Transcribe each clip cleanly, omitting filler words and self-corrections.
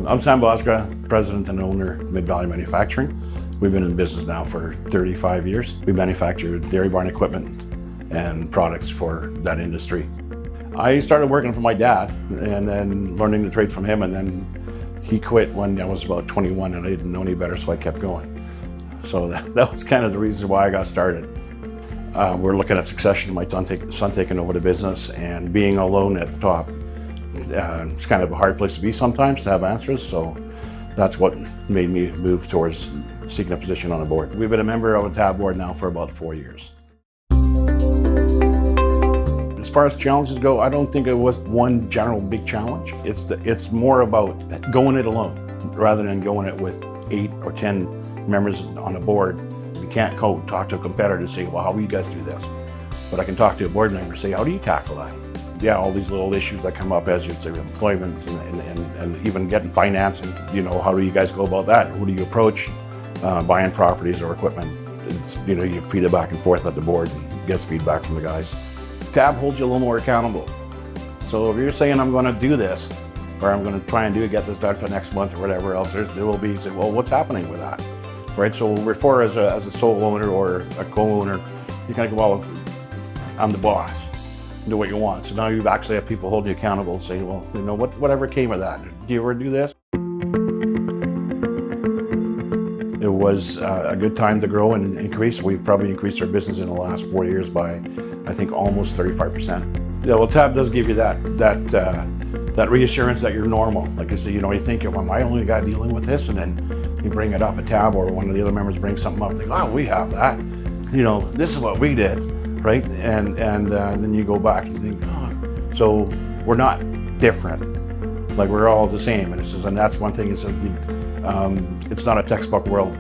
I'm Sam Bosgra, president and owner of Mid-Valley Manufacturing. We've been in business now for 35 years. We manufacture dairy barn equipment and products for that industry. I started working for my dad and then learning the trade from him, and then he quit when I was about 21 and I didn't know any better, so I kept going. So that was kind of the reason why I got started. We're looking at succession, my son taking over the business, and being alone at the top. It's kind of a hard place to be sometimes, to have answers, so that's what made me move towards seeking a position on a board. We've been a member of a TAB board now for about 4 years. As far as challenges go, I don't think it was one general big challenge. It's more about going it alone rather than going it with 8 or 10 members on a board. You can't go talk to a competitor to say, well, how do you guys do this? But I can talk to a board member and say, how do you tackle that? Yeah, all these little issues that come up as you say, employment and even getting financing. You know, how do you guys go about that? Who do you approach? Buying properties or equipment. You feed it back and forth at the board and gets feedback from the guys. TAB holds you a little more accountable. So if you're saying I'm going to do this, or I'm going to try and get this done for next month or whatever else, there will be, say, well, what's happening with that? Right? So before, as a sole owner or a co-owner, you kind of go, well, I'm the boss. Do what you want. So now you actually have people holding you accountable, saying, well, whatever came of that. Do you ever do this? It was a good time to grow and increase. We've probably increased our business in the last 4 years by, I think, almost 35%. Yeah, well, TAB does give you that reassurance that you're normal. Like I say, you think, well, am I only guy dealing with this? And then you bring it up at TAB, or one of the other members brings something up. They go, oh, we have that. This is what we did, right? And then you go back and you think, oh, so we're not different. Like, we're all the same. And that's one thing. It's not a textbook world,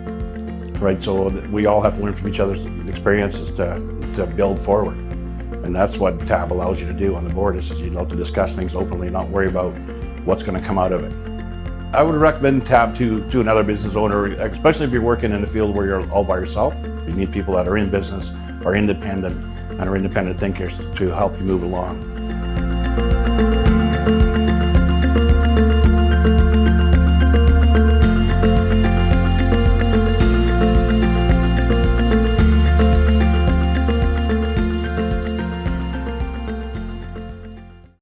right? So we all have to learn from each other's experiences to build forward. And that's what TAB allows you to do on the board, is you love to discuss things openly, not worry about what's going to come out of it. I would recommend TAB to another business owner, especially if you're working in a field where you're all by yourself. You need people that are in business, are independent, and are independent thinkers to help you move along.